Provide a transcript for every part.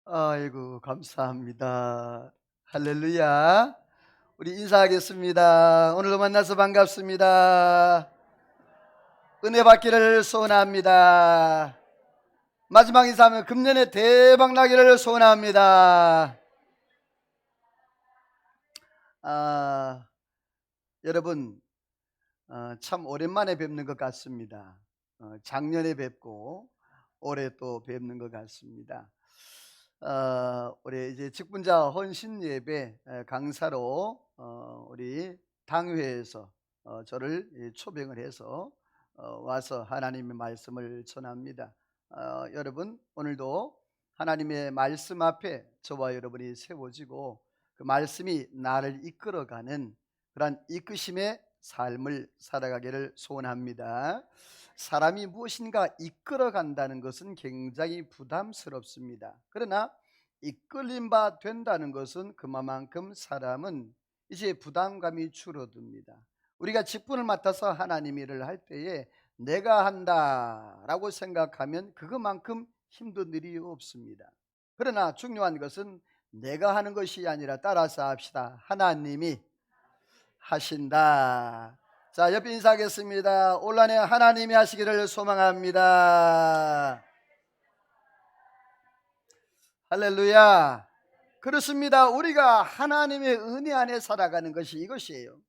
아이고, 감사합니다. 할렐루야. 우리 인사하겠습니다. 오늘도 만나서 반갑습니다. 은혜 받기를 소원합니다. 마지막 인사하면 금년에 대박 나기를 소원합니다. 아, 여러분, 참 오랜만에 뵙는 것 같습니다. 작년에 뵙고 올해 또 뵙는 것 같습니다. 우리 이제 직분자 헌신 예배 강사로 우리 당회에서 저를 초빙을 해서 와서 하나님의 말씀을 전합니다. 여러분, 오늘도 하나님의 말씀 앞에 저와 여러분이 세워지고 그 말씀이 나를 이끌어가는 그러한 이끄심의 삶을 살아가기를 소원합니다. 사람이 무엇인가 이끌어 간다는 것은 굉장히 부담스럽습니다. 그러나 이끌림 바 된다는 것은 그만큼 사람은 이제 부담감이 줄어듭니다. 우리가 직분을 맡아서 하나님 일을 할 때에 내가 한다라고 생각하면 그것만큼 힘든 일이 없습니다. 그러나 중요한 것은 내가 하는 것이 아니라 따라서 합시다. 하나님이 하신다. 자, 옆에 인사하겠습니다. 올 한해 하나님이 하시기를 소망합니다. 할렐루야. 그렇습니다. 우리가 하나님의 은혜 안에 살아가는 것이 이것이에요.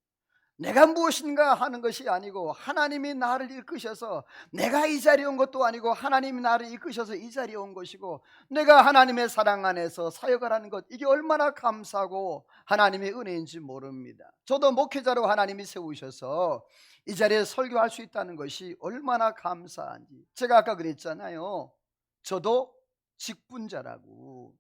내가 무엇인가 하는 것이 아니고 하나님이 나를 이끄셔서, 내가 이 자리에 온 것도 아니고 하나님이 나를 이끄셔서 이 자리에 온 것이고, 내가 하나님의 사랑 안에서 사역을 하는 것, 이게 얼마나 감사하고 하나님의 은혜인지 모릅니다. 저도 목회자로 하나님이 세우셔서 이 자리에 설교할 수 있다는 것이 얼마나 감사한지. 제가 아까 그랬잖아요. 저도 직분자라고.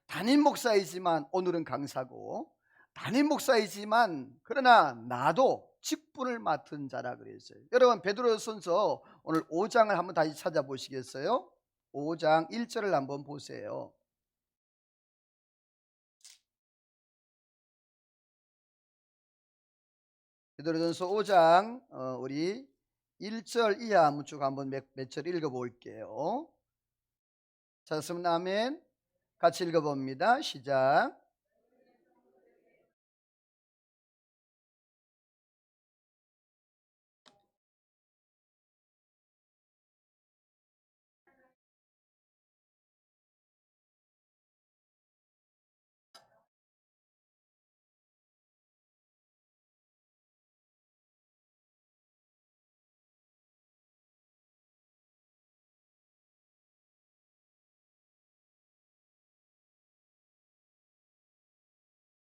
담임 목사이지만 오늘은 강사고, 담임 목사이지만 그러나 나도 직분을 맡은 자라 그랬어요. 여러분, 베드로전서 오늘 5장을 한번 다시 찾아보시겠어요? 5장 1절을 한번 보세요. 베드로전서 5장 우리 1절 이하 한번 쭉 한번 몇 절 읽어볼게요. 찾았으면 아멘. 같이 읽어봅니다. 시작.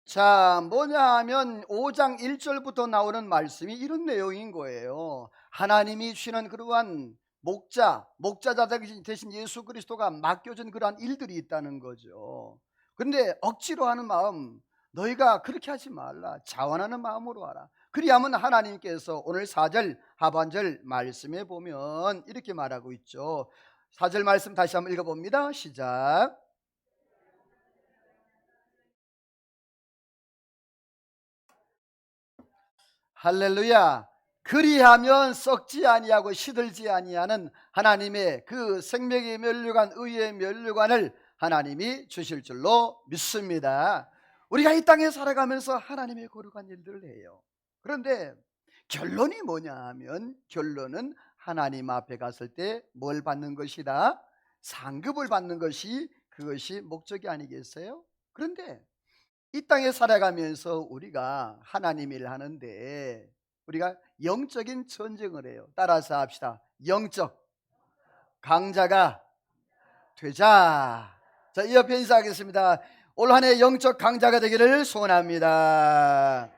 자, 뭐냐 하면 5장 1절부터 나오는 말씀이 이런 내용인 거예요. 하나님이 주시는 그러한 목자자 되신 예수 그리스도가 맡겨준 그러한 일들이 있다는 거죠. 그런데 억지로 하는 마음, 너희가 그렇게 하지 말라. 자원하는 마음으로 하라. 그리하면 하나님께서 오늘 4절 하반절 말씀에 보면 이렇게 말하고 있죠. 4절 말씀 다시 한번 읽어봅니다. 시작. 할렐루야. 그리하면 썩지 아니하고 시들지 아니하는 하나님의 그 생명의 면류관, 의의 면류관을 하나님이 주실 줄로 믿습니다. 우리가 이 땅에 살아가면서 하나님의 거룩한 일들을 해요. 그런데 결론이 뭐냐 하면, 결론은 하나님 앞에 갔을 때 뭘 받는 것이다? 상급을 받는 것이, 그것이 목적이 아니겠어요? 그런데 이 땅에 살아가면서 우리가 하나님 일을 하는데 우리가 영적인 전쟁을 해요. 따라서 합시다. 영적 강자가 되자. 자, 이 옆에 인사하겠습니다. 올 한 해 영적 강자가 되기를 소원합니다.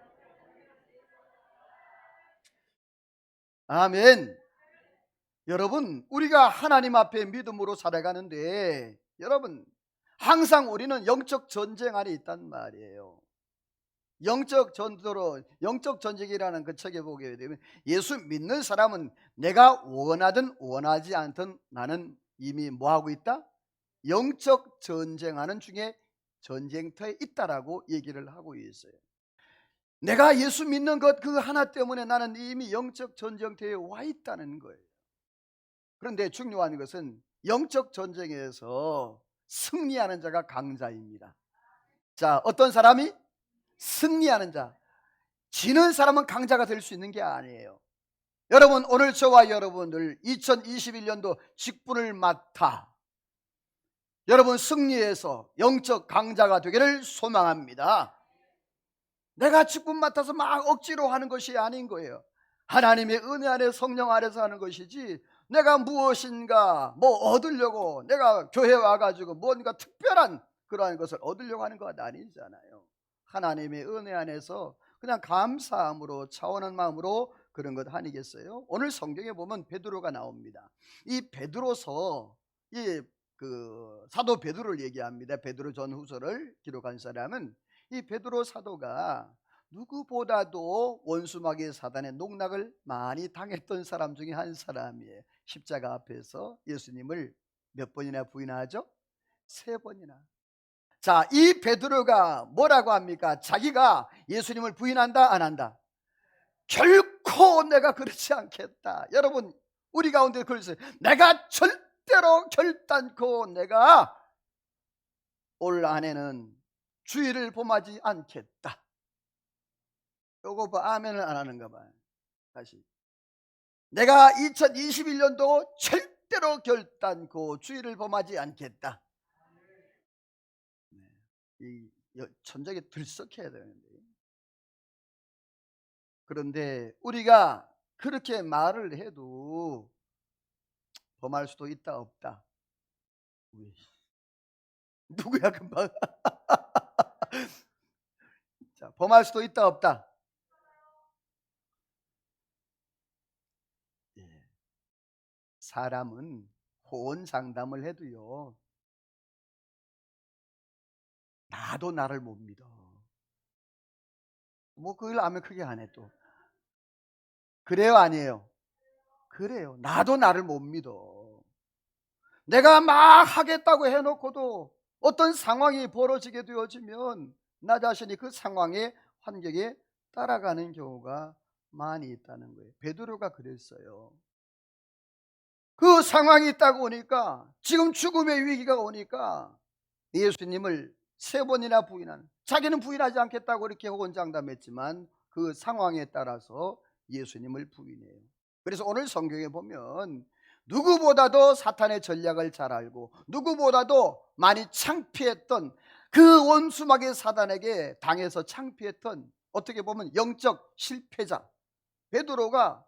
아멘. 여러분, 우리가 하나님 앞에 믿음으로 살아가는데 여러분, 항상 우리는 영적 전쟁 안에 있단 말이에요. 영적 전도로, 영적 전쟁이라는 그 책에 보게 되면 예수 믿는 사람은 내가 원하든 원하지 않든 나는 이미 뭐하고 있다? 영적 전쟁하는 중에 전쟁터에 있다라고 얘기를 하고 있어요. 내가 예수 믿는 것 그 하나 때문에 나는 이미 영적 전쟁터에 와 있다는 거예요. 그런데 중요한 것은 영적 전쟁에서 승리하는 자가 강자입니다. 자, 어떤 사람이? 승리하는 자. 지는 사람은 강자가 될 수 있는 게 아니에요. 여러분, 오늘 저와 여러분들 2021년도 직분을 맡아 여러분 승리해서 영적 강자가 되기를 소망합니다. 내가 직분 맡아서 막 억지로 하는 것이 아닌 거예요. 하나님의 은혜 안에 성령 아래서 하는 것이지, 내가 무엇인가 뭐 얻으려고 내가 교회 와가지고 뭔가 특별한 그러한 것을 얻으려고 하는 것 아니잖아요. 하나님의 은혜 안에서 그냥 감사함으로 차오는 마음으로 그런 것 아니겠어요? 오늘 성경에 보면 베드로가 나옵니다. 이 베드로서 사도 베드로를 얘기합니다. 베드로 전후서를 기록한 사람은 이 베드로 사도가 누구보다도 원수마귀 사단의 농락을 많이 당했던 사람 중에 한 사람이에요. 십자가 앞에서 예수님을 몇 번이나 부인하죠? 3번이나. 자, 이 베드로가 뭐라고 합니까? 자기가 예수님을 부인한다, 안 한다? 결코 내가 그렇지 않겠다. 여러분, 우리 가운데 그러세요. 내가 절대로 결단코 내가 올 한해는 주의를 범하지 않겠다. 요거 봐, 아멘을 안 하는가 봐요. 다시, 내가 2021년도 절대로 결단코 주의를 범하지 않겠다. 이 천장에 들썩해야 되는데, 그런데 우리가 그렇게 말을 해도 범할 수도 있다 없다? 누구야 금방? 자, 범할 수도 있다 없다? 예. 사람은 호언장담을 해도요, 나도 나를 못 믿어. 뭐 그걸 아면 크게 안 해. 또 그래요, 아니에요? 그래요. 나도 나를 못 믿어. 내가 막 하겠다고 해놓고도 어떤 상황이 벌어지게 되어지면 나 자신이 그 상황의 환경에 따라가는 경우가 많이 있다는 거예요. 베드로가 그랬어요. 그 상황이 딱 오니까, 지금 죽음의 위기가 오니까 예수님을 3번이나 부인하는, 자기는 부인하지 않겠다고 이렇게 호언장담했지만 그 상황에 따라서 예수님을 부인해요. 그래서 오늘 성경에 보면 누구보다도 사탄의 전략을 잘 알고 누구보다도 많이 창피했던 그 원수마귀 사단에게 당해서 창피했던, 어떻게 보면 영적 실패자 베드로가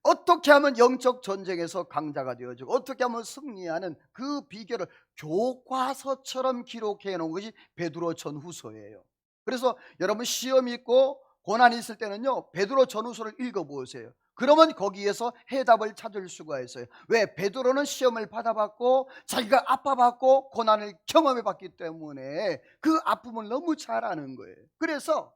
어떻게 하면 영적 전쟁에서 강자가 되어지고 어떻게 하면 승리하는 그 비결을 교과서처럼 기록해 놓은 것이 베드로 전후서예요. 그래서 여러분 시험 있고 고난이 있을 때는요, 베드로 전후서를 읽어보세요. 그러면 거기에서 해답을 찾을 수가 있어요. 왜? 베드로는 시험을 받아봤고 자기가 아파봤고 고난을 경험해봤기 때문에 그 아픔을 너무 잘 아는 거예요. 그래서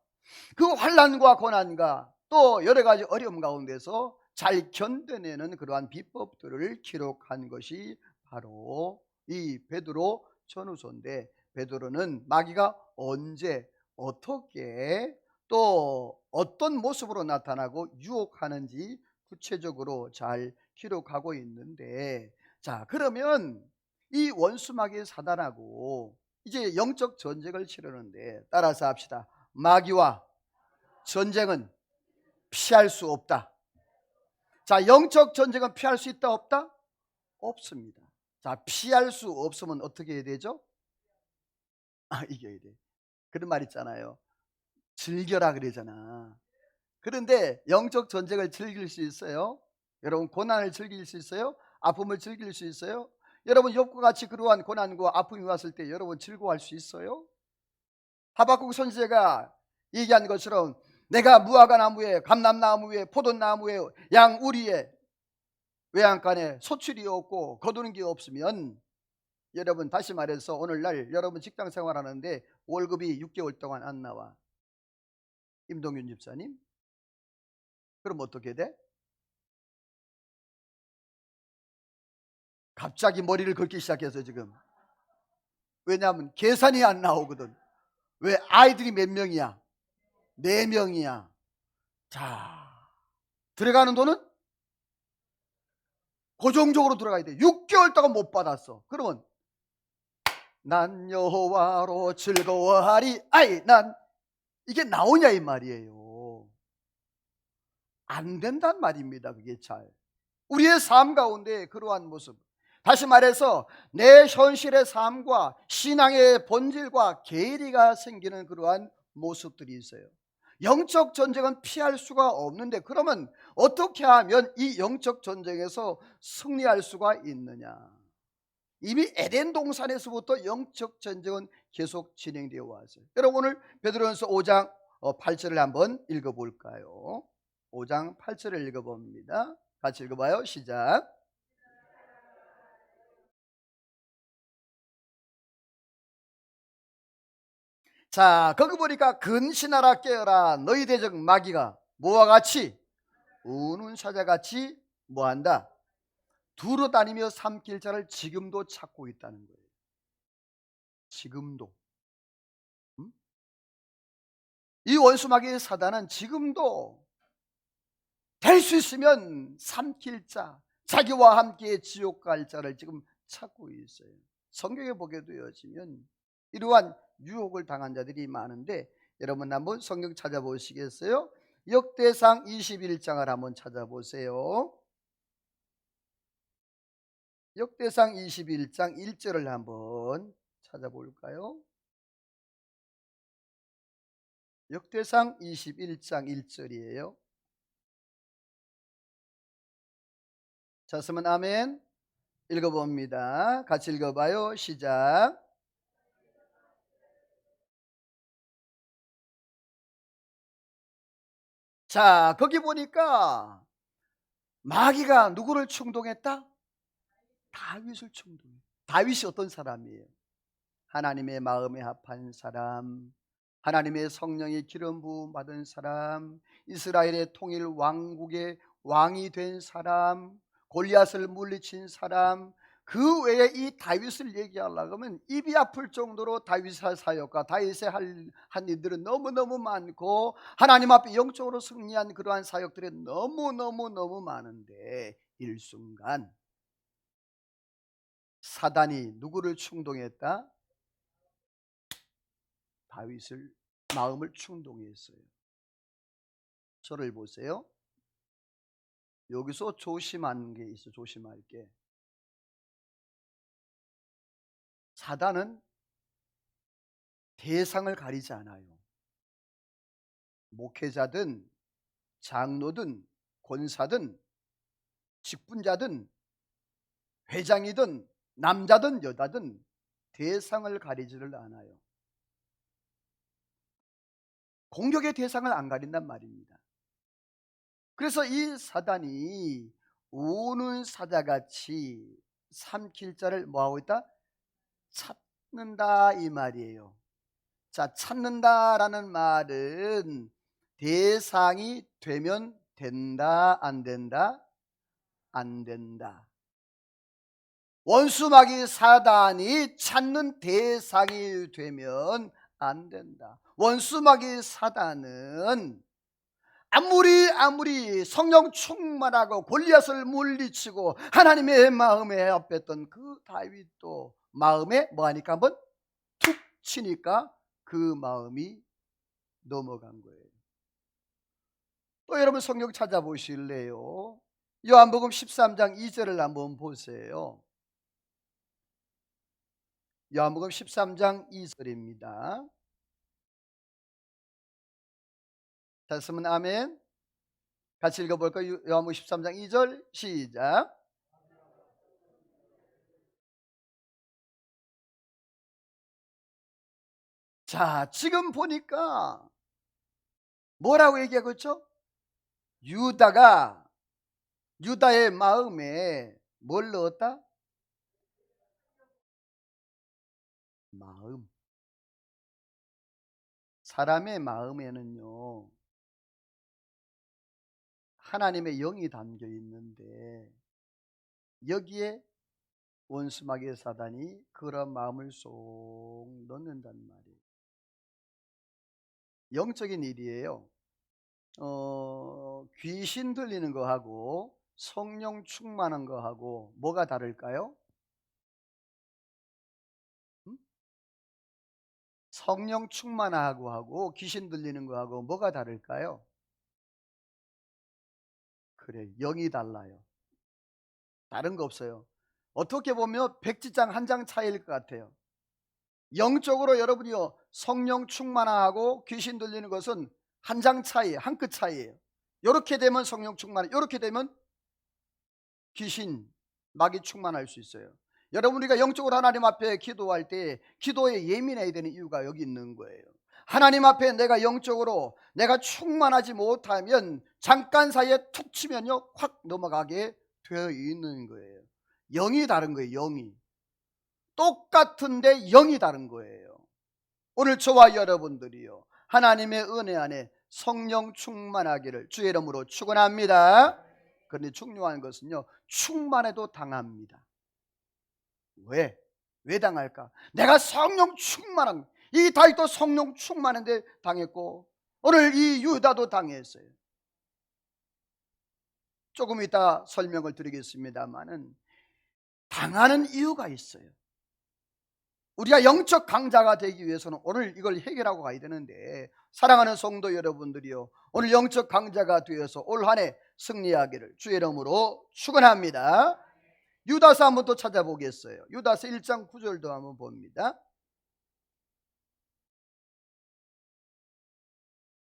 그 환난과 고난과 또 여러 가지 어려움 가운데서 잘 견뎌내는 그러한 비법들을 기록한 것이 바로 이 베드로 전후서인데, 베드로는 마귀가 언제 어떻게 또 어떤 모습으로 나타나고 유혹하는지 구체적으로 잘 기록하고 있는데, 자, 그러면 이 원수마귀 사단하고 이제 영적 전쟁을 치르는데, 따라서 합시다. 마귀와 전쟁은 피할 수 없다. 자, 영적 전쟁은 피할 수 있다 없다? 없습니다. 자, 피할 수 없으면 어떻게 해야 되죠? 이겨야 돼. 그런 말 있잖아요. 즐겨라 그러잖아. 그런데 영적 전쟁을 즐길 수 있어요? 여러분, 고난을 즐길 수 있어요? 아픔을 즐길 수 있어요? 여러분, 욥과 같이 그러한 고난과 아픔이 왔을 때 여러분 즐거워할 수 있어요? 하박국 선지자가 얘기한 것처럼 내가 무화과 나무에 감람나무 위에 포도나무 에 양 우리에 외양간에 소출이 없고 거두는 게 없으면, 여러분 다시 말해서 오늘날 여러분 직장 생활하는데 월급이 6개월 동안 안 나와. 임동윤 집사님, 그럼 어떻게 돼? 갑자기 머리를 긁기 시작해서 지금. 왜냐하면 계산이 안 나오거든. 왜? 아이들이 몇 명이야? 4명이야. 자, 들어가는 돈은 고정적으로 들어가야 돼. 6개월 동안 못 받았어. 그러면 난 여호와로 즐거워하리. 아이, 난 이게 나오냐 이 말이에요. 안 된단 말입니다. 그게 잘 우리의 삶 가운데 그러한 모습, 다시 말해서 내 현실의 삶과 신앙의 본질과 괴리가 생기는 그러한 모습들이 있어요. 영적 전쟁은 피할 수가 없는데, 그러면 어떻게 하면 이 영적 전쟁에서 승리할 수가 있느냐? 이미 에덴 동산에서부터 영적 전쟁은 계속 진행되어 왔어요. 여러분, 오늘 베드로전서 5장 8절을 한번 읽어볼까요? 5장 8절을 읽어봅니다. 같이 읽어봐요. 시작. 자, 거기 보니까 근신하라 깨어라 너희 대적 마귀가 뭐와 같이 우는 사자같이 뭐한다? 두루 다니며 삼킬 자를 지금도 찾고 있다는 거예요. 지금도. 음? 이 원수 마귀의 사단은 지금도 될 수 있으면 삼킬 자, 자기와 함께 지옥 갈 자를 지금 찾고 있어요. 성경에 보게 되어지면 이러한 유혹을 당한 자들이 많은데, 여러분 한번 성경 찾아보시겠어요? 역대상 21장을 한번 찾아보세요. 역대상 21장 1절을 한번 찾아볼까요? 역대상 21장 1절이에요. 자,쓰면 아멘. 읽어봅니다. 같이 읽어봐요. 시작. 자, 거기 보니까 마귀가 누구를 충동했다? 다윗을 충동해. 다윗이 어떤 사람이에요? 하나님의 마음에 합한 사람, 하나님의 성령의 기름 부음 받은 사람, 이스라엘의 통일 왕국의 왕이 된 사람, 골리앗을 물리친 사람. 그 외에 이 다윗을 얘기하려고 하면 입이 아플 정도로 다윗의 사역과 다윗의 한 일들은 너무너무 많고, 하나님 앞에 영적으로 승리한 그러한 사역들이 너무너무 많은데, 일순간 사단이 누구를 충동했다? 다윗을 마음을 충동했어요. 저를 보세요. 여기서 조심하는 게 있어. 조심할 게, 사단은 대상을 가리지 않아요. 목회자든 장로든 권사든 직분자든 회장이든 남자든 여자든 대상을 가리지를 않아요. 공격의 대상을 안 가린단 말입니다. 그래서 이 사단이 우는 사자같이 삼킬 자를 뭐하고 있다? 찾는다 이 말이에요. 자, 찾는다라는 말은 대상이 되면 된다, 안 된다? 안 된다. 원수마귀 사단이 찾는 대상이 되면 안 된다. 원수마귀 사단은 아무리 성령 충만하고 골리앗을 물리치고 하나님의 마음에 합했던 그 다윗도 마음에 뭐하니까 한번 툭 치니까 그 마음이 넘어간 거예요. 또 여러분 성경 찾아보실래요? 요한복음 13장 2절을 한번 보세요. 요한복음 13장 2절입니다. 자, 쓰면 아멘. 같이 읽어볼까요? 요한복음 13장 2절 시작. 자, 지금 보니까 뭐라고 얘기하고 있죠? 유다의 마음에 뭘 넣었다? 마음. 사람의 마음에는요, 하나님의 영이 담겨 있는데, 여기에 원수마귀의 사단이 그런 마음을 쏙 넣는단 말이에요. 영적인 일이에요. 귀신 들리는 거하고 성령 충만한 거하고 뭐가 다를까요? 성령 충만하고 하고 귀신 들리는 거하고 뭐가 다를까요? 그래, 영이 달라요. 다른 거 없어요. 어떻게 보면 백지장 한 장 차이일 것 같아요. 영적으로 여러분이요, 성령 충만하고 귀신 들리는 것은 한 장 차이, 한 끗 차이예요. 이렇게 되면 성령 충만, 이렇게 되면 귀신, 마귀 충만할 수 있어요. 여러분, 우리가 영적으로 하나님 앞에 기도할 때 기도에 예민해야 되는 이유가 여기 있는 거예요. 하나님 앞에 내가 영적으로 내가 충만하지 못하면 잠깐 사이에 툭 치면요 확 넘어가게 되어 있는 거예요. 영이 다른 거예요. 영이 똑같은데 영이 다른 거예요. 오늘 저와 여러분들이요, 하나님의 은혜 안에 성령 충만하기를 주의 이름으로 축원합니다. 그런데 중요한 것은요, 충만해도 당합니다. 왜? 왜 당할까? 내가 성령 충만한, 이 다윗도 성령 충만한데 당했고 오늘 이 유다도 당했어요. 조금 이따 설명을 드리겠습니다만은 당하는 이유가 있어요. 우리가 영적 강자가 되기 위해서는 오늘 이걸 해결하고 가야 되는데, 사랑하는 성도 여러분들이요, 오늘 영적 강자가 되어서 올 한 해 승리하기를 주의 이름으로 축원합니다. 유다서 한번 또 찾아보겠어요. 유다서 1장 9절도 한번 봅니다.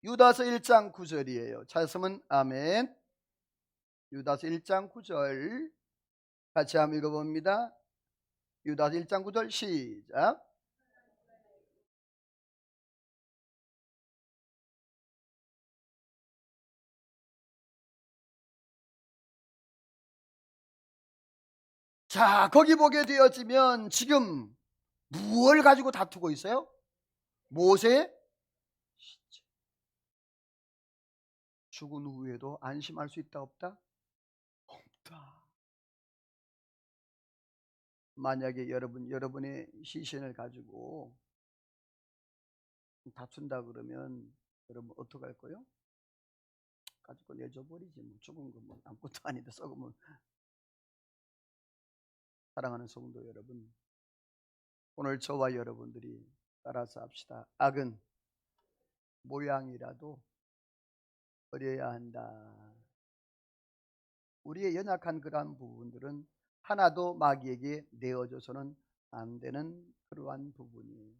유다서 1장 9절이에요. 찾았으면 아멘. 유다서 1장 9절 같이 한번 읽어봅니다. 유다서 1장 9절 시작. 자, 거기 보게 되어지면 지금 무엇을 가지고 다투고 있어요? 모세? 죽은 후에도 안심할 수 있다 없다? 없다. 만약에 여러분의 시신을 가지고 다툰다 그러면 여러분 어떡할 거예요? 가지고 내줘버리지 뭐. 죽은 거 뭐 아무것도 아닌데 썩으면. 사랑하는 성도 여러분, 오늘 저와 여러분들이 따라서 합시다. 악은 모양이라도 버려야 한다. 우리의 연약한 그러한 부분들은 하나도 마귀에게 내어줘서는 안 되는 그러한 부분이에요.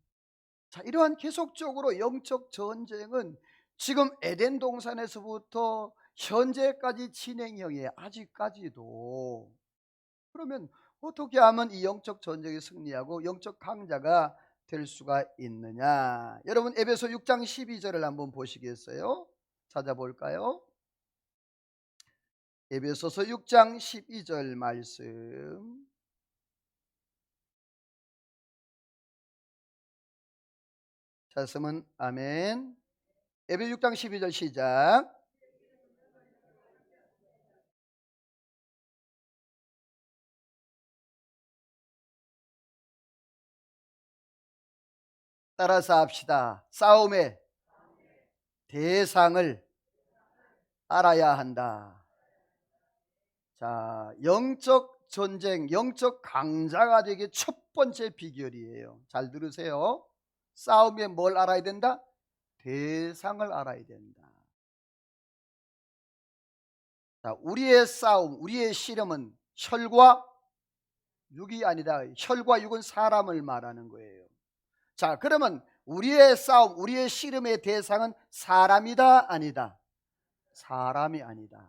자, 이러한 계속적으로 영적 전쟁은 지금 에덴 동산에서부터 현재까지 진행형이에요. 아직까지도. 그러면 어떻게 하면 이 영적 전쟁에 승리하고 영적 강자가 될 수가 있느냐? 여러분, 에베소 6장 12절을 한번 보시겠어요? 찾아볼까요? 에베소서 6장 12절 말씀. 찾으면 아멘. 에베소 6장 12절 시작. 따라서 합시다. 싸움의 대상을 알아야 한다. 자, 영적 전쟁, 영적 강자가 되기 첫 번째 비결이에요. 잘 들으세요. 싸움에 뭘 알아야 된다? 대상을 알아야 된다. 자, 우리의 싸움, 우리의 씨름은 혈과 육이 아니다. 혈과 육은 사람을 말하는 거예요. 자, 그러면 우리의 싸움, 우리의 씨름의 대상은 사람이다, 아니다? 사람이 아니다.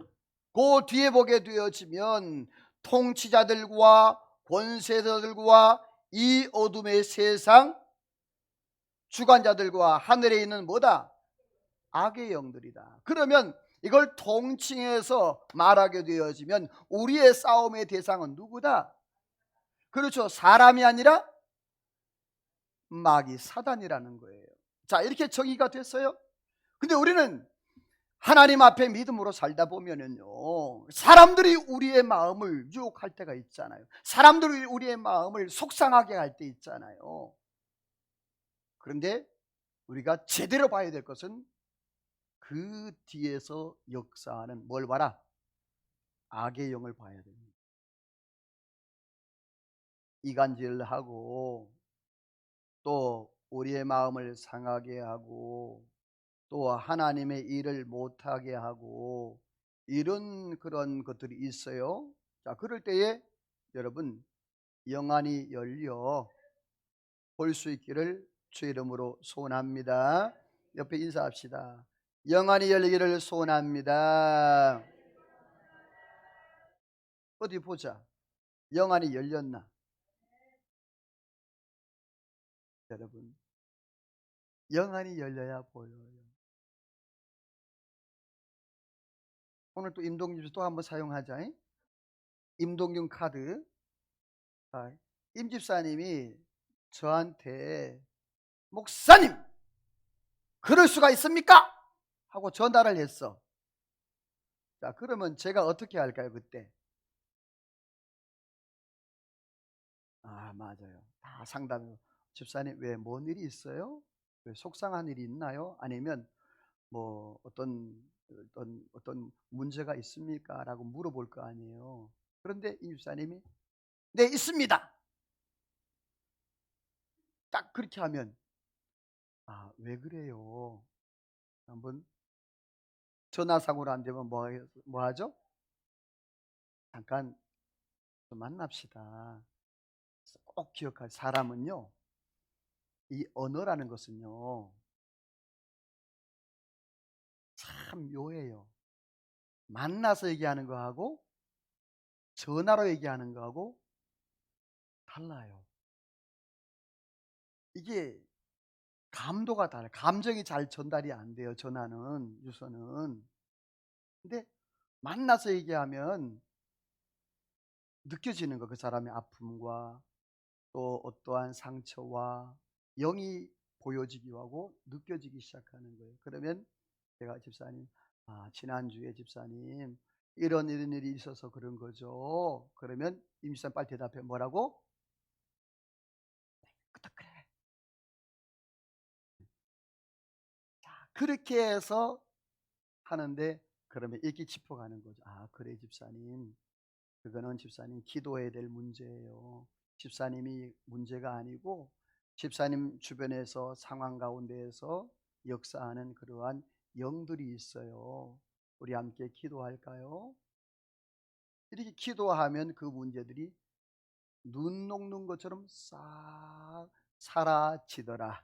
그 뒤에 보게 되어지면 통치자들과 권세자들과 이 어둠의 세상 주관자들과 하늘에 있는 뭐다? 악의 영들이다. 그러면 이걸 통칭해서 말하게 되어지면 우리의 싸움의 대상은 누구다? 그렇죠. 사람이 아니라 마귀, 사단이라는 거예요. 자, 이렇게 정의가 됐어요. 근데 우리는 하나님 앞에 믿음으로 살다 보면은요, 사람들이 우리의 마음을 유혹할 때가 있잖아요. 사람들이 우리의 마음을 속상하게 할 때 있잖아요. 그런데 우리가 제대로 봐야 될 것은 그 뒤에서 역사하는 뭘 봐라? 악의 영을 봐야 됩니다. 이간질하고 또 우리의 마음을 상하게 하고 또 하나님의 일을 못하게 하고 이런 그런 것들이 있어요. 자, 그럴 때에 여러분 영안이 열려 볼 수 있기를 주 이름으로 소원합니다. 옆에 인사합시다. 영안이 열리기를 소원합니다. 어디 보자. 영안이 열렸나? 여러분, 영안이 열려야 보여요. 오늘 또 임동준 또 한번 사용하자. 임동균 카드. 임 집사님이 저한테 목사님 그럴 수가 있습니까? 하고 전화를 했어. 자, 그러면 제가 어떻게 할까요 그때? 아, 맞아요. 다 상담. 집사님 왜 뭔 일이 있어요? 왜 속상한 일이 있나요? 아니면 뭐 어떤 문제가 있습니까? 라고 물어볼 거 아니에요. 그런데 이 집사님이 네 있습니다. 딱 그렇게 하면 아, 왜 그래요? 한번 전화상으로 안 되면 뭐 하죠? 잠깐 좀 만납시다. 꼭 기억할 사람은요. 이 언어라는 것은요. 참 묘해요. 만나서 얘기하는 거하고 전화로 얘기하는 거하고 달라요. 이게 감도가 달라요. 감정이 잘 전달이 안 돼요. 전화는 유서는. 근데 만나서 얘기하면 느껴지는 거 그 사람의 아픔과 또 어떠한 상처와 영이 보여지기도 하고 느껴지기 시작하는 거예요. 그러면 제가 집사님, 아, 지난주에 집사님 이런 일이 있어서 그런 거죠. 그러면 임 집사님 빨리 대답해. 뭐라고? 그래. 자, 그렇게 해서 하는데 그러면 이렇게 짚어가는 거죠. 아, 그래 집사님. 그거는 집사님 기도해야 될 문제예요. 집사님이 문제가 아니고 집사님 주변에서 상황 가운데에서 역사하는 그러한 영들이 있어요. 우리 함께 기도할까요? 이렇게 기도하면 그 문제들이 눈 녹는 것처럼 싹 사라지더라.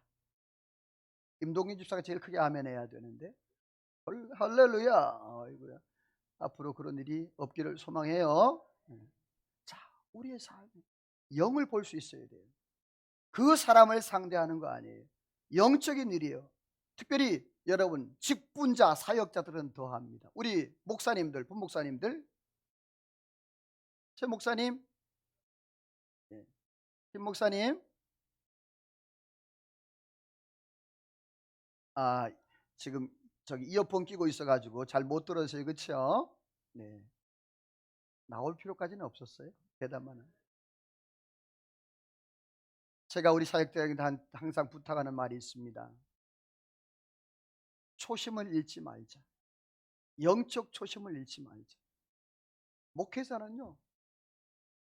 임동인 집사가 제일 크게 아멘 해야 되는데 할렐루야. 아이고야. 앞으로 그런 일이 없기를 소망해요. 자, 우리의 삶 영을 볼 수 있어야 돼요. 그 사람을 상대하는 거 아니에요. 영적인 일이에요. 특별히 여러분 직분자 사역자들은 더합니다. 우리 목사님들, 분목사님들, 최 목사님, 김 목사님, 아, 지금 저기 이어폰 끼고 있어가지고 잘 못 들어서요, 그렇죠? 네, 나올 필요까지는 없었어요. 대답만. 제가 우리 사역자에게 항상 부탁하는 말이 있습니다. 초심을 잃지 말자. 영적 초심을 잃지 말자. 목회자는요,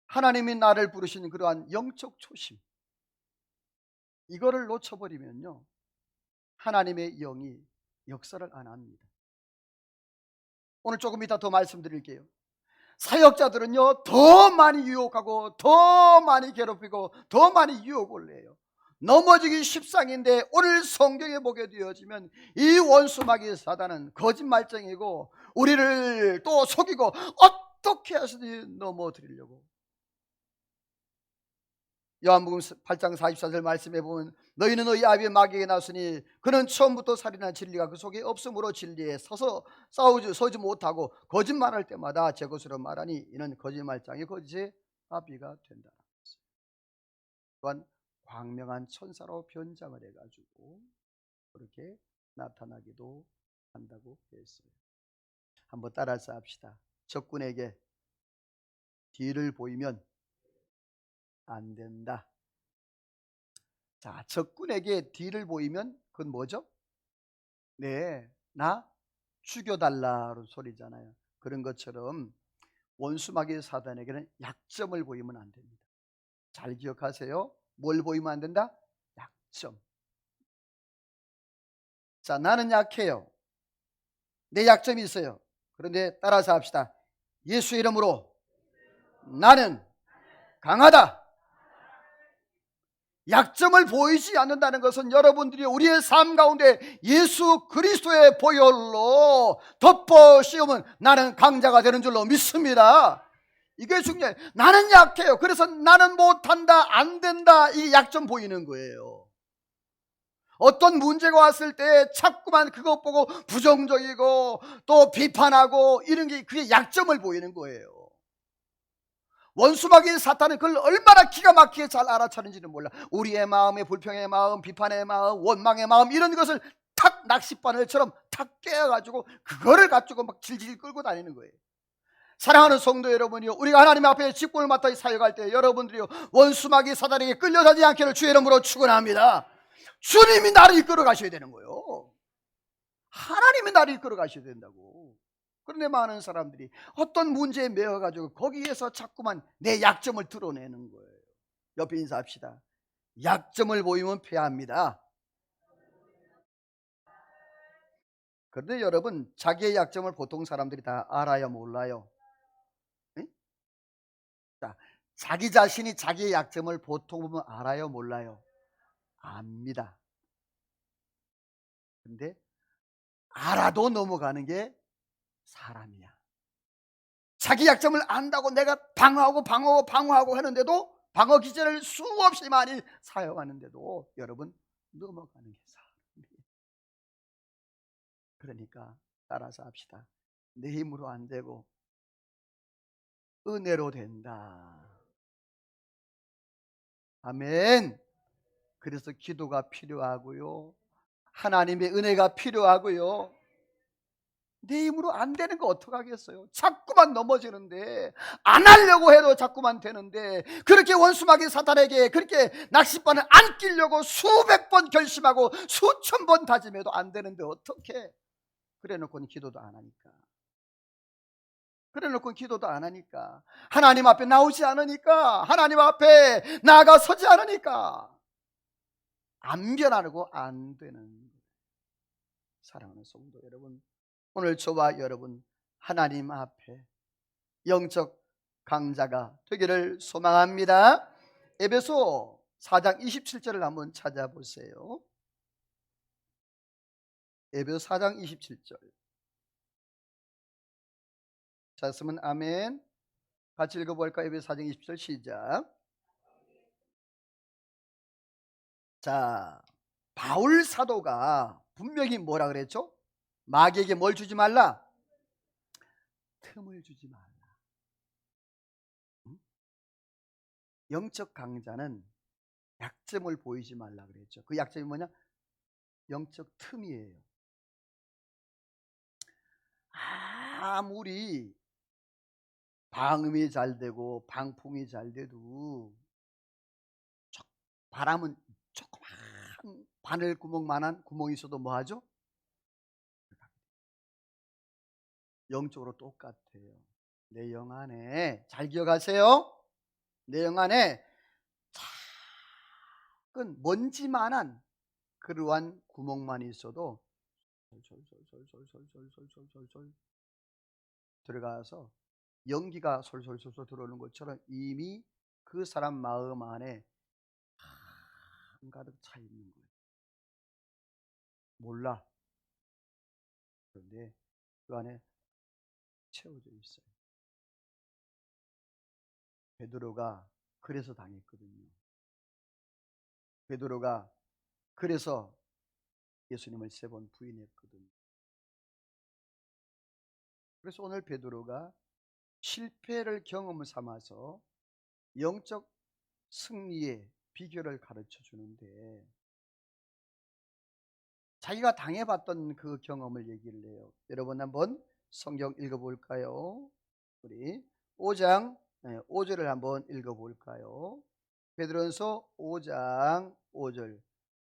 하나님이 나를 부르신 그러한 영적 초심, 이거를 놓쳐버리면요, 하나님의 영이 역사를 안 합니다. 오늘 조금 이따 더 말씀드릴게요. 사역자들은요, 더 많이 유혹하고 더 많이 괴롭히고 더 많이 유혹을 해요. 넘어지기 십상인데 오늘 성경에 보게 되어지면 이 원수마귀 사단은 거짓말쟁이고 우리를 또 속이고 어떻게 해서든 넘어뜨리려고. 요한복음 8장 44절 말씀해 보면 너희는 너희 아비의 마귀에게 나서니 그는 처음부터 살인한 진리가 그 속에 없으므로 진리에 서지 못하고 거짓말할 때마다 제 것으로 말하니 이는 거짓말장이 거짓의 아비가 된다. 또한 광명한 천사로 변장을 해가지고 그렇게 나타나기도 한다고 했어요. 한번 따라서 합시다. 적군에게 뒤를 보이면 안 된다. 자, 적군에게 뒤를 보이면 그건 뭐죠? 네, 나 죽여달라는 소리잖아요. 그런 것처럼 원수마귀 사단에게는 약점을 보이면 안 됩니다. 잘 기억하세요. 뭘 보이면 안 된다? 약점. 자, 나는 약해요. 내 약점이 있어요. 그런데 따라서 합시다. 예수 이름으로 나는 강하다. 약점을 보이지 않는다는 것은 여러분들이 우리의 삶 가운데 예수 그리스도의 보혈로 덮어 씌우면 나는 강자가 되는 줄로 믿습니다. 이게 중요해요. 나는 약해요. 그래서 나는 못한다, 안 된다, 이 약점 보이는 거예요. 어떤 문제가 왔을 때 자꾸만 그것 보고 부정적이고 또 비판하고 이런 게 그게 약점을 보이는 거예요. 원수마귀 사탄은 그걸 얼마나 기가 막히게 잘 알아차는지는 몰라. 우리의 마음의 불평의 마음, 비판의 마음, 원망의 마음, 이런 것을 탁 낚싯바늘처럼 탁 깨어가지고 그거를 가지고 막 질질 끌고 다니는 거예요. 사랑하는 성도 여러분이요, 우리가 하나님 앞에 직분을 맡아 사역할 때 여러분들이요, 원수마귀 사단에게 끌려다니지 않기를 주의 이름으로 축원합니다. 주님이 나를 이끌어 가셔야 되는 거예요. 하나님이 나를 이끌어 가셔야 된다고. 그런데 많은 사람들이 어떤 문제에 매여가지고 거기에서 자꾸만 내 약점을 드러내는 거예요. 옆에 인사합시다. 약점을 보이면 패합니다. 그런데 여러분, 자기의 약점을 보통 사람들이 다 알아요, 몰라요? 응? 자, 자기 자신이 자기의 약점을 보통 보면 알아요, 몰라요? 압니다. 근데 알아도 넘어가는 게 사람이야. 자기 약점을 안다고 내가 방어하고 하는데도, 방어 기제를 수없이 많이 사용하는데도 여러분 넘어가는 게 사람이에요. 그러니까 따라서 합시다. 내 힘으로 안 되고 은혜로 된다. 아멘. 그래서 기도가 필요하고요, 하나님의 은혜가 필요하고요. 내 힘으로 안 되는 거 어떡하겠어요? 자꾸만 넘어지는데, 안 하려고 해도 자꾸만 되는데, 그렇게 원수마귀 사탄에게 그렇게 낚싯바늘 안 끼려고 수백 번 결심하고 수천 번 다짐해도 안 되는데 어떻게? 그래 놓고는 기도도 안 하니까. 그래 놓고는 기도도 안 하니까. 하나님 앞에 나오지 않으니까. 하나님 앞에 나아가 서지 않으니까. 안 변하고 안 되는. 사랑하는 성도 여러분, 오늘 저와 여러분 하나님 앞에 영적 강자가 되기를 소망합니다. 에베소 4장 27절을 한번 찾아보세요. 에베소 4장 27절. 찾았으면 아멘. 같이 읽어볼까요? 에베소 4장 27절 시작. 자, 바울 사도가 분명히 뭐라 그랬죠? 마귀에게 뭘 주지 말라? 틈을 주지 말라. 응? 영적 강자는 약점을 보이지 말라 그랬죠. 그 약점이 뭐냐? 영적 틈이에요. 아무리 방음이 잘 되고 방풍이 잘 돼도 바람은 조그만 바늘 구멍만한 구멍이 있어도 뭐하죠? 영적으로 똑같아요. 내 영 안에, 잘 기억하세요, 내 영 안에 작은 먼지만한 그러한 구멍만 있어도 솔솔솔솔솔솔솔솔솔솔 들어가서 연기가 솔솔솔솔 들어오는 것처럼 이미 그 사람 마음 안에 한가득 차 있는 거예요. 몰라. 그런데 그 안에 채워져 있어요. 베드로가 그래서 당했거든요. 베드로가 그래서 예수님을 3번 부인했거든요. 그래서 오늘 베드로가 실패를 경험을 삼아서 영적 승리의 비결을 가르쳐 주는데, 자기가 당해봤던 그 경험을 얘기를 해요. 여러분 한번 성경 읽어볼까요? 우리 5장 5절을 한번 읽어볼까요? 베드로전서 5장 5절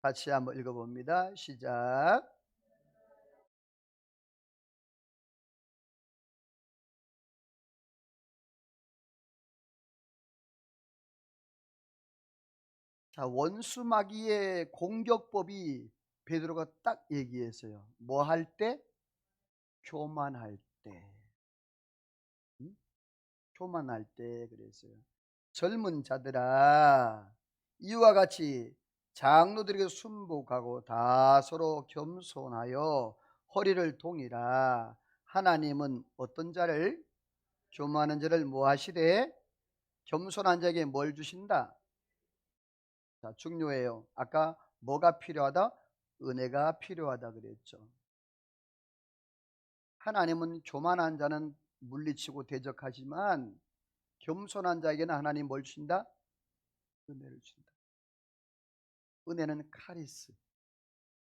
같이 한번 읽어봅니다. 시작. 자, 원수마귀의 공격법이 베드로가 딱 얘기했어요. 뭐 할 때? 교만할 때. 응? 교만할 때 그랬어요. 젊은 자들아, 이와 같이 장로들에게 순복하고 다 서로 겸손하여 허리를 동이라. 하나님은 어떤 자를? 교만한 자를 뭐 하시되? 겸손한 자에게 뭘 주신다? 자, 중요해요. 아까 뭐가 필요하다? 은혜가 필요하다 그랬죠. 하나님은 교만한 자는 물리치고 대적하지만 겸손한 자에게는 하나님 뭘 주신다? 은혜를 준다. 은혜는 카리스,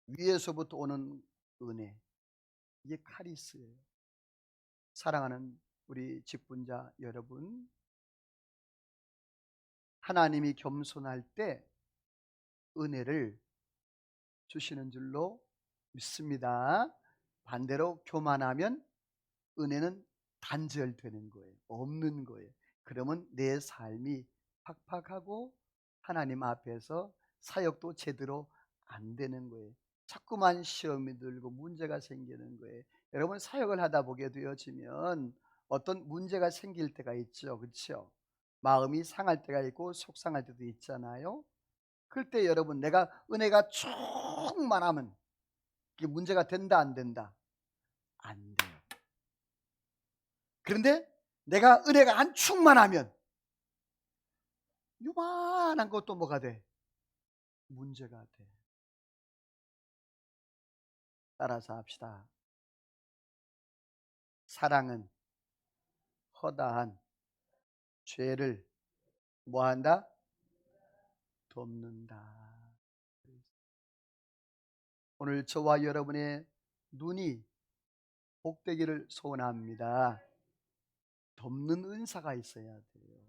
위에서부터 오는 은혜, 이게 카리스예요. 사랑하는 우리 직분자 여러분, 하나님이 겸손할 때 은혜를 주시는 줄로 믿습니다. 반대로 교만하면 은혜는 단절되는 거예요. 없는 거예요. 그러면 내 삶이 팍팍하고 하나님 앞에서 사역도 제대로 안 되는 거예요. 자꾸만 시험이 들고 문제가 생기는 거예요. 여러분, 사역을 하다 보게 되어지면 어떤 문제가 생길 때가 있죠. 그렇죠? 마음이 상할 때가 있고 속상할 때도 있잖아요. 그럴 때 여러분, 내가 은혜가 충만하면 이게 문제가 된다 안 된다? 안 돼요. 그런데 내가 은혜가 안 충만하면 요만한 것도 뭐가 돼? 문제가 돼. 따라서 합시다. 사랑은 허다한 죄를 뭐한다? 덮는다. 오늘 저와 여러분의 눈이 복되기를 소원합니다. 덮는 은사가 있어야 돼요.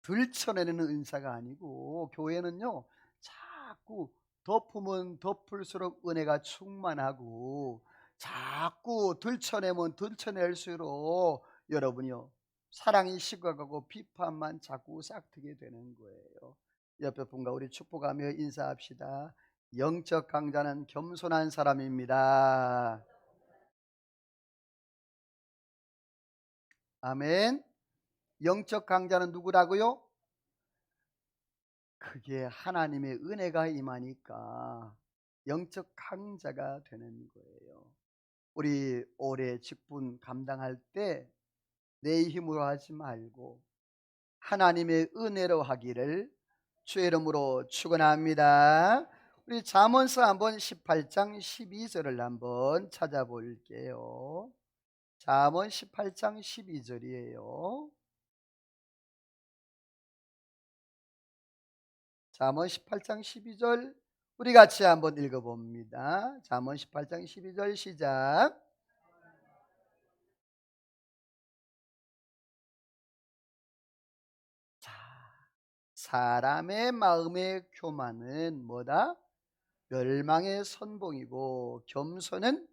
들춰내는 은사가 아니고, 교회는요 자꾸 덮으면 덮을수록 은혜가 충만하고, 자꾸 들춰내면 들춰낼수록 여러분이요 사랑이 식어가고 비판만 자꾸 싹트게 되는 거예요. 옆에 분과 우리 축복하며 인사합시다. 영적 강자는 겸손한 사람입니다. 아멘. 영적 강자는 누구라고요? 그게 하나님의 은혜가 임하니까 영적 강자가 되는 거예요. 우리 올해 직분 감당할 때 내 힘으로 하지 말고 하나님의 은혜로 하기를 주의 이름으로 축원합니다. 우리 잠언서 한번 18장 12절을 한번 찾아볼게요. 잠언 18장 12절이에요. 잠언 18장 12절 우리 같이 한번 읽어봅니다. 잠언 18장 12절 시작. 자, 사람의 마음의 교만은 뭐다? 멸망의 선봉이고 겸손은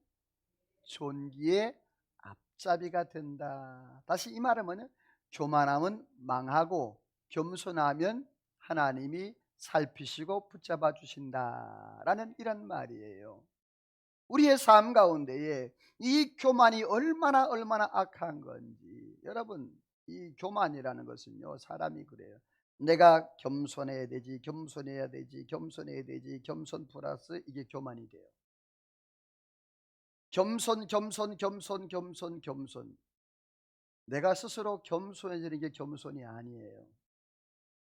존귀의 앞잡이가 된다. 다시 이 말은 뭐냐? 교만하면 망하고 겸손하면 하나님이 살피시고 붙잡아 주신다라는 이런 말이에요. 우리의 삶 가운데에 이 교만이 얼마나 악한 건지, 여러분, 이 교만이라는 것은요 사람이 그래요. 내가 겸손해야 되지, 겸손해야 되지, 겸손해야 되지, 겸손 플러스 이게 교만이 돼요. 겸손. 내가 스스로 겸손해지는 게 겸손이 아니에요.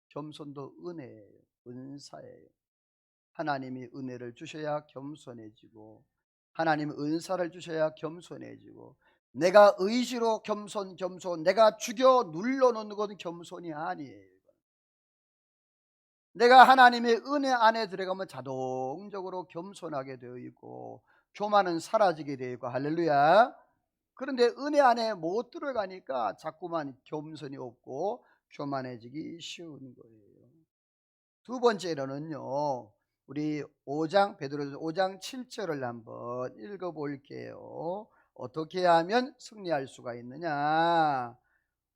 겸손도 은혜예요. 은사예요. 하나님이 은혜를 주셔야 겸손해지고, 하나님 은사를 주셔야 겸손해지고, 내가 의지로 겸손, 내가 죽여 눌러놓는 것은 겸손이 아니에요. 내가 하나님의 은혜 안에 들어가면 자동적으로 겸손하게 되어 있고 교만은 사라지게 되어 있고, 할렐루야. 그런데 은혜 안에 못 들어가니까 자꾸만 겸손이 없고 교만해지기 쉬운 거예요. 두 번째로는요, 우리 5장 베드로전서 5장 7절을 한번 읽어볼게요. 어떻게 하면 승리할 수가 있느냐?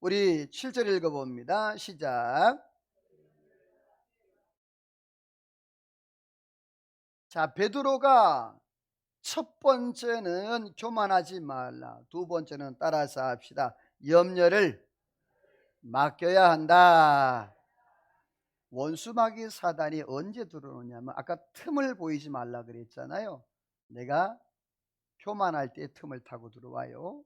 우리 7절 읽어봅니다. 시작. 자, 베드로가 첫 번째는 교만하지 말라. 두 번째는 따라서 합시다. 염려를 맡겨야 한다. 원수마귀 사단이 언제 들어오냐면 아까 틈을 보이지 말라 그랬잖아요. 내가 교만할 때 틈을 타고 들어와요.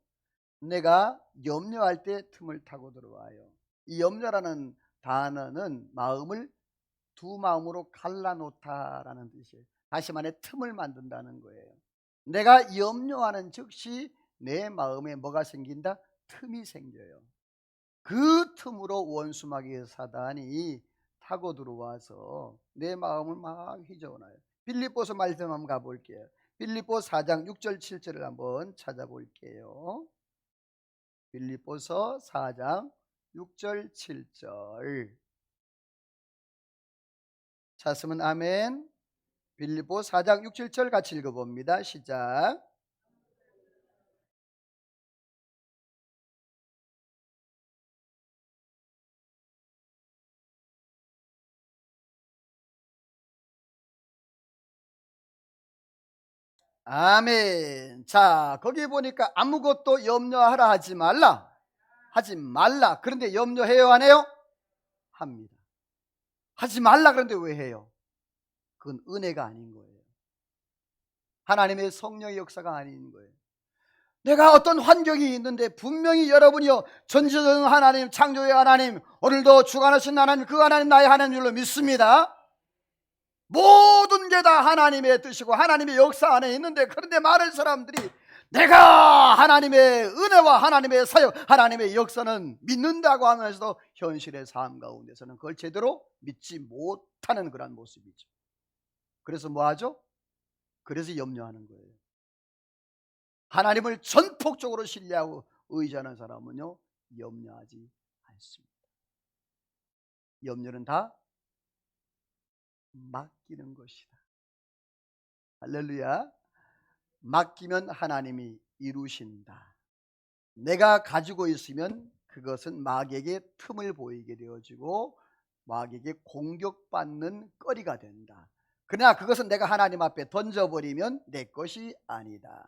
내가 염려할 때 틈을 타고 들어와요. 이 염려라는 단어는 마음을 두 마음으로 갈라놓다라는 뜻이에요. 다시 말해 틈을 만든다는 거예요. 내가 염려하는 즉시 내 마음에 뭐가 생긴다? 틈이 생겨요. 그 틈으로 원수마귀의 사단이 타고 들어와서 내 마음을 막 휘저어놔요. 빌립보서 말씀 한번 가볼게요. 빌립보 4장 6절 7절을 한번 찾아볼게요. 빌립보서 4장 6절 7절 찾으면 아멘. 빌립보 4장 6, 7절 같이 읽어봅니다. 시작. 아멘. 자, 거기 보니까 아무것도 염려하라 하지 말라. 하지 말라. 그런데 염려해요, 안 해요? 합니다. 하지 말라 그런데 왜 해요? 그건 은혜가 아닌 거예요. 하나님의 성령의 역사가 아닌 거예요. 내가 어떤 환경이 있는데 분명히 여러분이요, 전지전 하나님, 창조의 하나님, 오늘도 주관하신 하나님, 그 하나님 나의 하나님 줄로 믿습니다. 모든 게 다 하나님의 뜻이고 하나님의 역사 안에 있는데, 그런데 많은 사람들이 내가 하나님의 은혜와 하나님의 사역, 하나님의 역사는 믿는다고 하면서도 현실의 삶 가운데서는 그걸 제대로 믿지 못하는 그런 모습이죠. 그래서 뭐 하죠? 그래서 염려하는 거예요. 하나님을 전폭적으로 신뢰하고 의지하는 사람은요, 염려하지 않습니다. 염려는 다 맡기는 것이다. 할렐루야. 맡기면 하나님이 이루신다. 내가 가지고 있으면 그것은 마귀에게 틈을 보이게 되어지고 마귀에게 공격받는 거리가 된다. 그러나 그것은 내가 하나님 앞에 던져버리면 내 것이 아니다.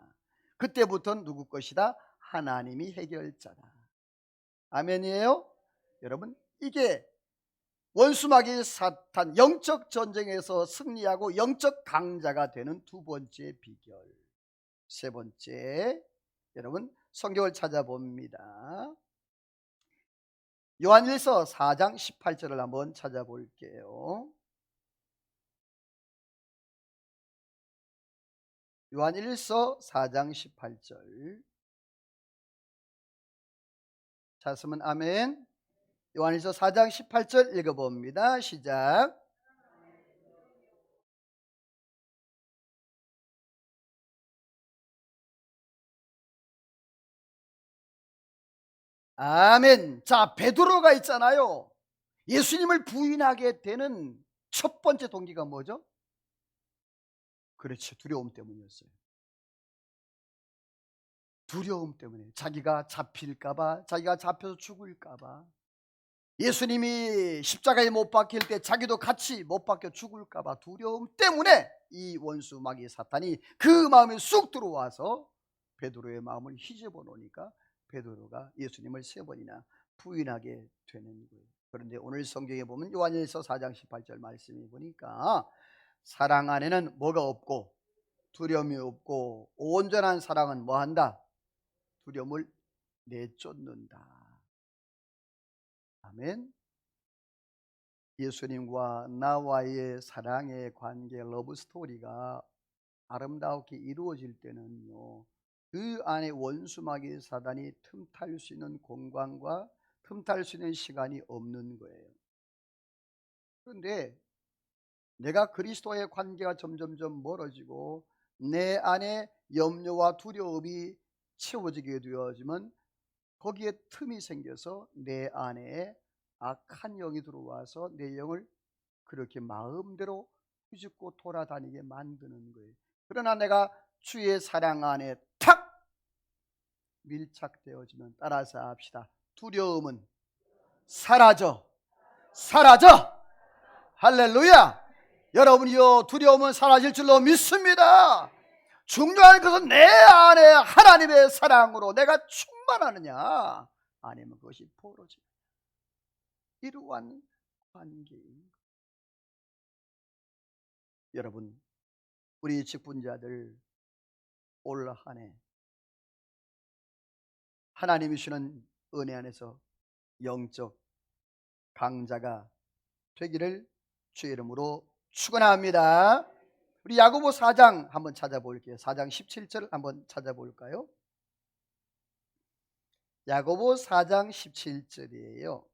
그때부터는 누구 것이다? 하나님이 해결자다. 아멘이에요? 여러분, 이게 원수마귀 사탄 영적 전쟁에서 승리하고 영적 강자가 되는 두 번째 비결. 세 번째, 여러분 성경을 찾아봅니다. 요한일서 4장 18절을 한번 찾아볼게요. 요한일서 4장 18절 찾으면 아멘. 요한일서 4장 18절 읽어봅니다. 시작. 아멘. 자, 베드로가 있잖아요. 예수님을 부인하게 되는 첫 번째 동기가 뭐죠? 그렇죠. 두려움 때문이었어요. 두려움 때문에 자기가 잡힐까봐, 자기가 잡혀서 죽을까봐, 예수님이 십자가에 못 박힐 때 자기도 같이 못 박혀 죽을까봐 두려움 때문에 이 원수 마귀 사탄이 그 마음에 쑥 들어와서 베드로의 마음을 휘집어 놓으니까 베드로가 예수님을 세 번이나 부인하게 되는 거예요. 그런데 오늘 성경에 보면 요한일서 4장 18절 말씀이 보니까 사랑 안에는 뭐가 없고 두려움이 없고 온전한 사랑은 뭐한다? 두려움을 내쫓는다. 아멘. 예수님과 나와의 사랑의 관계, 러브 스토리가 아름답게 이루어질 때는요, 그 안에 원수마귀 사단이 틈탈 수 있는 공간과 틈탈 수 있는 시간이 없는 거예요. 그런데 내가 그리스도의 관계가 점점점 멀어지고 내 안에 염려와 두려움이 채워지게 되어지면 거기에 틈이 생겨서 내 안에 악한 영이 들어와서 내 영을 그렇게 마음대로 휘젓고 돌아다니게 만드는 거예요. 그러나 내가 주의 사랑 안에 탁 밀착되어지면, 따라서 합시다. 두려움은 사라져. 사라져. 할렐루야. 여러분이요, 두려움은 사라질 줄로 믿습니다. 중요한 것은 내 안에 하나님의 사랑으로 내가 충만하느냐, 아니면 그것이 벌어지느냐. 이러한 관계입니다. 여러분, 우리 직분자들 올 한 해 하나님이 주시는 은혜 안에서 영적 강자가 되기를 주의 이름으로 축원합니다. 우리 야고보 4장 한번 찾아볼게요. 4장 17절 한번 찾아볼까요? 야고보 4장 17절이에요.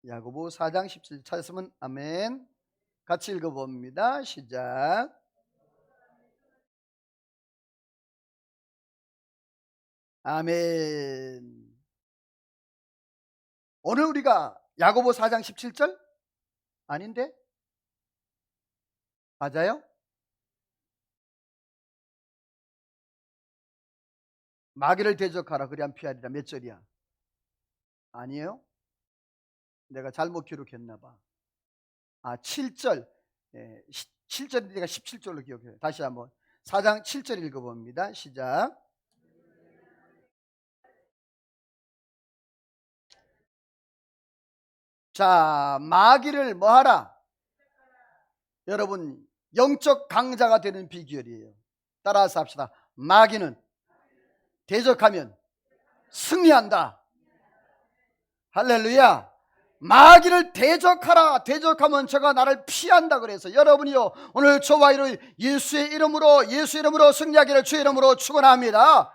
야고보 4장 17절 찾았으면 아멘. 같이 읽어봅니다. 시작. 아멘. 오늘 우리가 야고보 4장 17절 아닌데? 맞아요? 마귀를 대적하라 그리하면 피하리라. 몇 절이야? 아니에요? 내가 잘못 기록했나 봐. 7절. 7절인데 내가 17절로 기억해요. 다시 한번 4장 7절 읽어봅니다. 시작. 자, 마귀를 뭐하라? 여러분, 영적 강자가 되는 비결이에요. 따라서 합시다. 마귀는 대적하면 승리한다. 할렐루야. 마귀를 대적하라. 대적하면 저가 나를 피한다. 그래서 여러분이요, 오늘 저와 예수의 이름으로 승리하기를 주의 이름으로 축원합니다.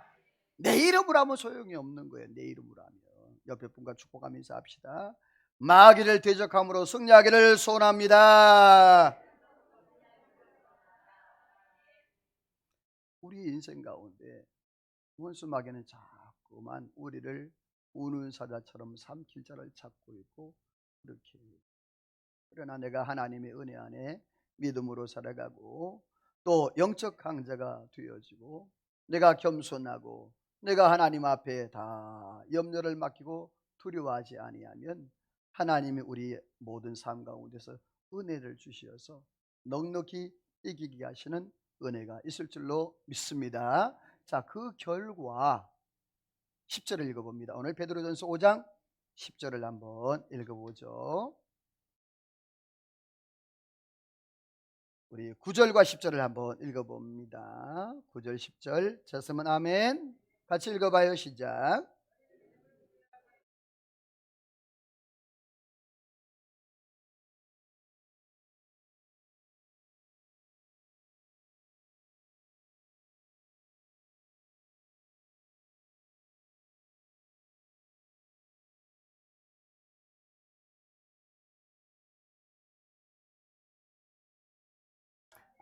내 이름으로 하면 소용이 없는 거예요. 내 이름으로 하면. 옆에 분과 축복하면서 합시다. 마귀를 대적함으로 승리하기를 소원합니다. 우리 인생 가운데 원수 마귀는 자꾸만 우리를 우는 사자처럼 삼킬 자를 찾고 있고, 그렇게. 그러나 내가 하나님의 은혜 안에 믿음으로 살아가고 또 영적 강자가 되어지고 내가 겸손하고 내가 하나님 앞에 다 염려를 맡기고 두려워하지 아니하면 하나님이 우리 모든 삶 가운데서 은혜를 주시어서 넉넉히 이기게 하시는 은혜가 있을 줄로 믿습니다. 자, 그 결과 10절을 읽어봅니다. 오늘 베드로전서 5장 10절을 한번 읽어보죠. 우리 9절과 10절을 한번 읽어봅니다. 9절 10절 쳤으면 아멘. 같이 읽어봐요. 시작.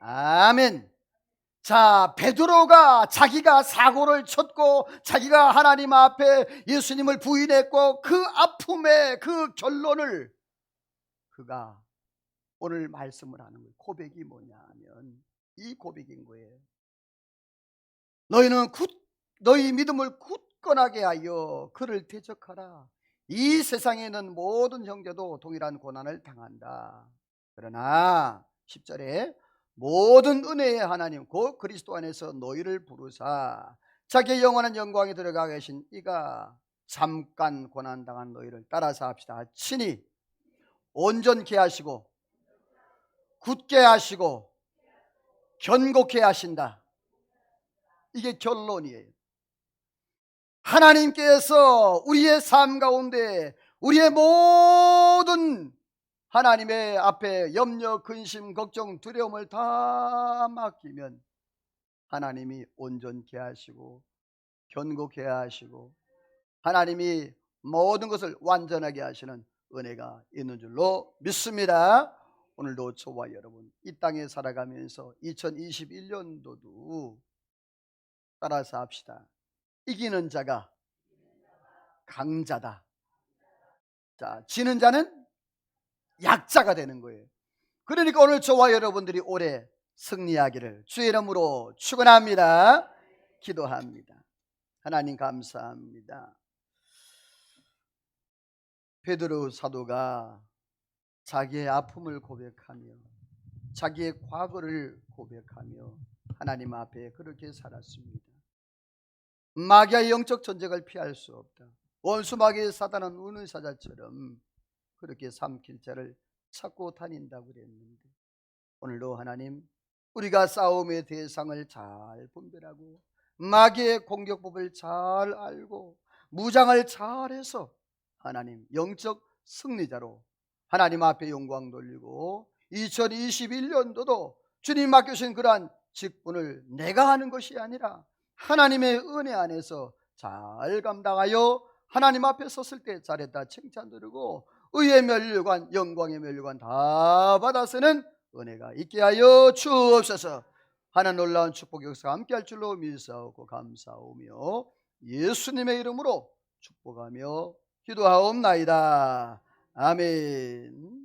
아멘. 자, 베드로가 자기가 사고를 쳤고 자기가 하나님 앞에 예수님을 부인했고 그 아픔의 그 결론을 그가 오늘 말씀을 하는 거예요. 고백이 뭐냐 하면 이 고백인 거예요. 너희 믿음을 굳건하게 하여 그를 대적하라. 이 세상에 있는 모든 형제도 동일한 고난을 당한다. 그러나 10절에 모든 은혜의 하나님 곧 그리스도 안에서 너희를 부르사 자기의 영원한 영광에 들어가 계신 이가 잠깐 고난당한 너희를 따라서 합시다. 친히 온전케 하시고 굳게 하시고 견고케 하신다. 이게 결론이에요. 하나님께서 우리의 삶 가운데 우리의 모든 하나님의 앞에 염려, 근심, 걱정, 두려움을 다 맡기면 하나님이 온전케 하시고 견고케 하시고 하나님이 모든 것을 완전하게 하시는 은혜가 있는 줄로 믿습니다. 오늘도 저와 여러분 이 땅에 살아가면서 2021년도도 따라서 합시다. 이기는 자가 강자다. 자, 지는 자는 약자가 되는 거예요. 그러니까 오늘 저와 여러분들이 올해 승리하기를 주의 이름으로 축원합니다. 기도합니다. 하나님 감사합니다. 베드로 사도가 자기의 아픔을 고백하며 자기의 과거를 고백하며 하나님 앞에 그렇게 살았습니다. 마귀의 영적 전쟁을 피할 수 없다. 원수 마귀의 사단은 우는 사자처럼 그렇게 삼킬 자를 찾고 다닌다고 그랬는데, 오늘도 하나님 우리가 싸움의 대상을 잘 분별하고 마귀의 공격법을 잘 알고 무장을 잘해서 하나님 영적 승리자로 하나님 앞에 영광 돌리고 2021년도도 주님 맡겨주신 그러한 직분을 내가 하는 것이 아니라 하나님의 은혜 안에서 잘 감당하여 하나님 앞에 섰을 때 잘했다 칭찬 드리고 의의 면류관 영광의 면류관 다 받아서는 은혜가 있게 하여 주옵소서. 하나님 놀라운 축복 역사가 함께할 줄로 믿사오고 감사오며 예수님의 이름으로 축복하며 기도하옵나이다. 아멘.